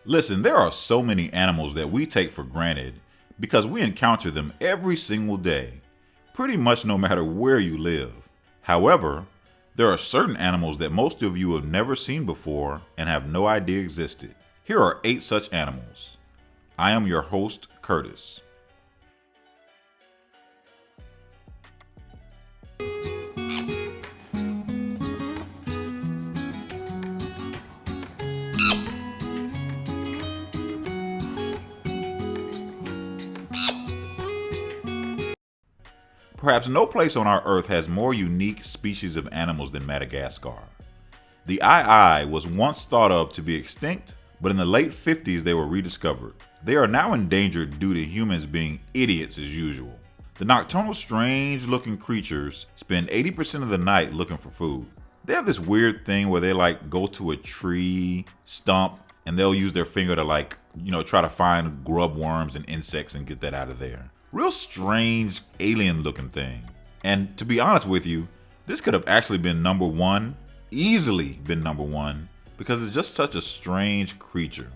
Listen, there are so many animals that we take for granted because we encounter them every single day, pretty much no matter where you live. However, there are certain animals that most of you have never seen before and have no idea existed. Here are 8 such animals. I am your host, Curtis. Perhaps no place on our earth has more unique species of animals than Madagascar. The ai was once thought of to be extinct, but in the late 50s they were rediscovered. They are now endangered due to humans being idiots as usual. The nocturnal, strange-looking creatures spend 80% of the night looking for food. They have this weird thing where they go to a tree stump and they'll use their finger to try to find grub worms and insects and get that out of there. Real strange, alien-looking thing. And to be honest with you, this could have actually been number 1, easily been number 1, because it's just such a strange creature.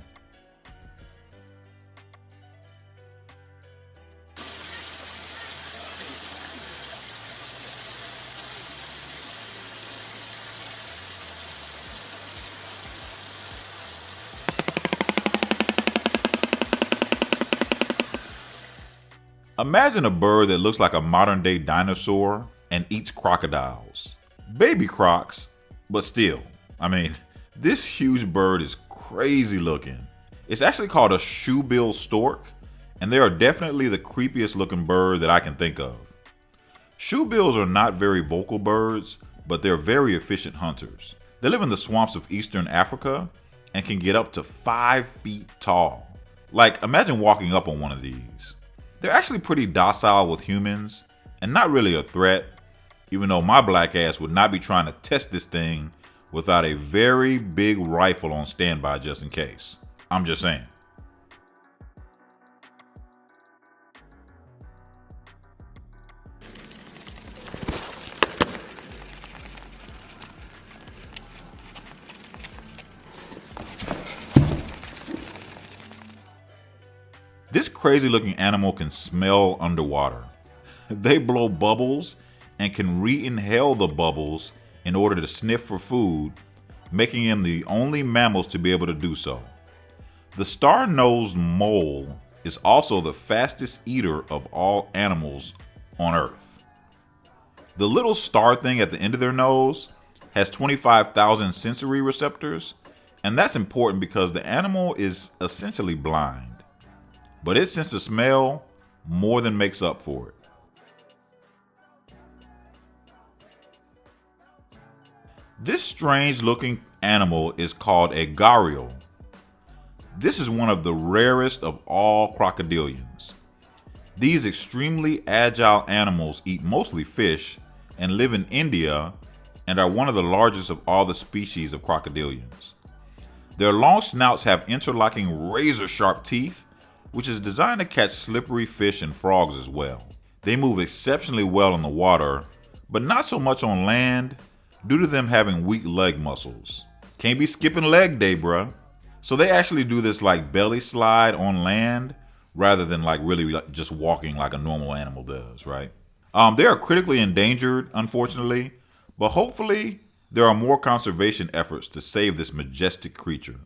Imagine a bird that looks like a modern-day dinosaur and eats crocodiles. Baby crocs, but still. This huge bird is crazy looking. It's actually called a shoebill stork, and they are definitely the creepiest looking bird that I can think of. Shoebills are not very vocal birds, but they're very efficient hunters. They live in the swamps of eastern Africa and can get up to 5 feet tall. Imagine walking up on one of these. They're actually pretty docile with humans and not really a threat, even though my black ass would not be trying to test this thing without a very big rifle on standby just in case. I'm just saying. This crazy looking animal can smell underwater. They blow bubbles and can re-inhale the bubbles in order to sniff for food, making them the only mammals to be able to do so. The star-nosed mole is also the fastest eater of all animals on Earth. The little star thing at the end of their nose has 25,000 sensory receptors, and that's important because the animal is essentially blind. But its sense of smell more than makes up for it. This strange looking animal is called a gharial. This is one of the rarest of all crocodilians. These extremely agile animals eat mostly fish and live in India and are one of the largest of all the species of crocodilians. Their long snouts have interlocking razor-sharp teeth, which is designed to catch slippery fish and frogs as well. They move exceptionally well in the water, but not so much on land due to them having weak leg muscles. Can't be skipping leg day, bruh. So they actually do this belly slide on land rather than really just walking like a normal animal does, right? They are critically endangered, unfortunately, but hopefully there are more conservation efforts to save this majestic creature.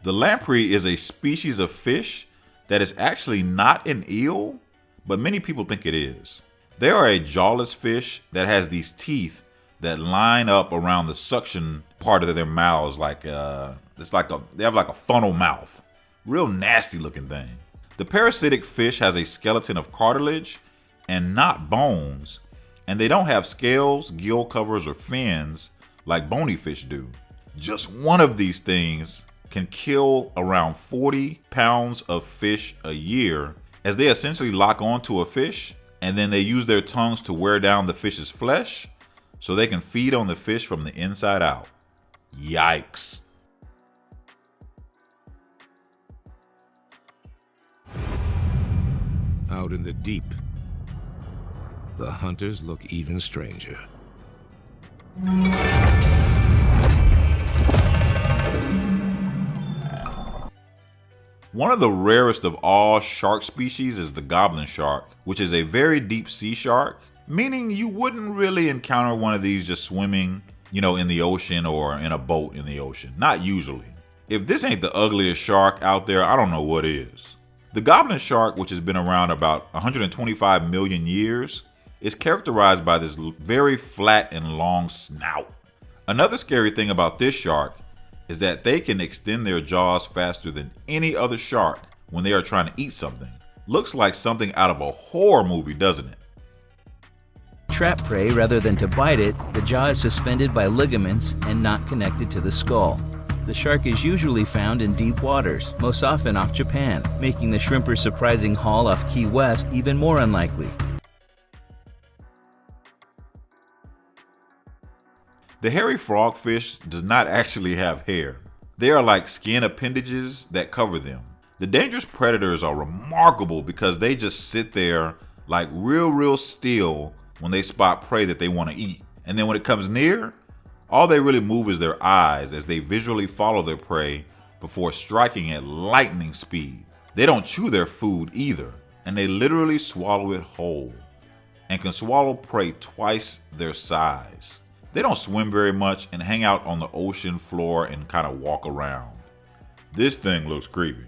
The lamprey is a species of fish that is actually not an eel, but many people think it is. They are a jawless fish that has these teeth that line up around the suction part of their mouths they have a funnel mouth. Real nasty looking thing. The parasitic fish has a skeleton of cartilage and not bones, and they don't have scales, gill covers, or fins like bony fish do. Just one of these things can kill around 40 pounds of fish a year, as they essentially lock onto a fish and then they use their tongues to wear down the fish's flesh so they can feed on the fish from the inside out. Yikes. Out in the deep, the hunters look even stranger. One of the rarest of all shark species is the goblin shark, which is a very deep sea shark, meaning you wouldn't really encounter one of these just swimming, in the ocean or in a boat in the ocean. Not usually. If this ain't the ugliest shark out there, I don't know what is. The goblin shark, which has been around about 125 million years, is characterized by this very flat and long snout. Another scary thing about this shark is that they can extend their jaws faster than any other shark when they are trying to eat something. Looks like something out of a horror movie, doesn't it? Trap prey rather than to bite it, the jaw is suspended by ligaments and not connected to the skull. The shark is usually found in deep waters, most often off Japan, making the shrimper's surprising haul off Key West even more unlikely. The hairy frogfish does not actually have hair. They are like skin appendages that cover them. The dangerous predators are remarkable because they just sit there like real still when they spot prey that they want to eat. And then when it comes near, all they really move is their eyes as they visually follow their prey before striking at lightning speed. They don't chew their food either, and they literally swallow it whole and can swallow prey twice their size. They don't swim very much and hang out on the ocean floor and kind of walk around. This thing looks creepy.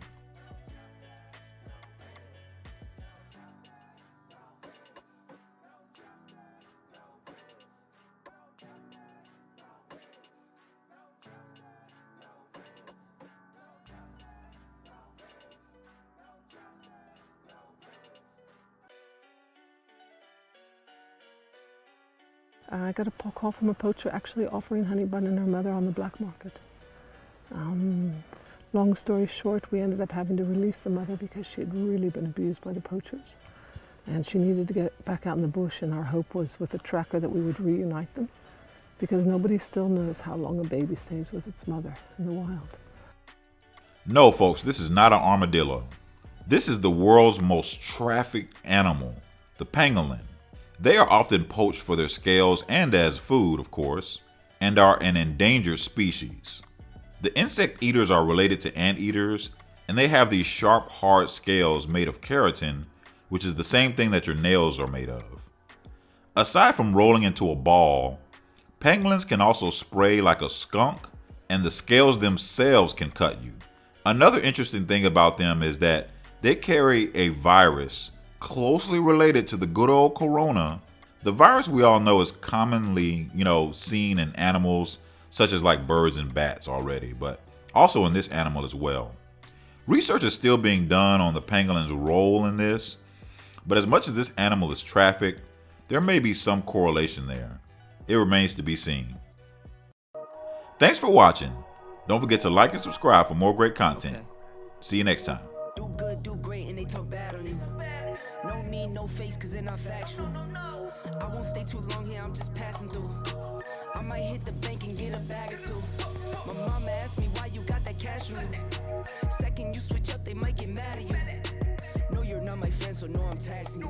I got a call from a poacher actually offering Honeybun and her mother on the black market. Long story short, we ended up having to release the mother because she had really been abused by the poachers. And she needed to get back out in the bush, and our hope was with a tracker that we would reunite them, because nobody still knows how long a baby stays with its mother in the wild. No, folks, this is not an armadillo. This is the world's most trafficked animal, the pangolin. They are often poached for their scales and as food, of course, and are an endangered species. The insect eaters are related to anteaters, and they have these sharp, hard scales made of keratin, which is the same thing that your nails are made of. Aside from rolling into a ball, pangolins can also spray like a skunk, and the scales themselves can cut you. Another interesting thing about them is that they carry a virus closely related to the good old corona. The virus we all know is commonly, seen in animals such as like birds and bats already, but also in this animal as well. Research is still being done on the pangolin's role in this, but as much as this animal is trafficked, there may be some correlation there. It remains to be seen. Thanks for watching. Don't forget to like and subscribe for more great content. See you next time. Do good, do great, and they talk bad on you. No need, no face, cause they're not factual. I won't stay too long here, I'm just passing through. I might hit the bank and get a bag or two. My mama asked me why you got that cash on you. Second you switch up, they might get mad at you. No, you're not my friend, so no, I'm taxing you.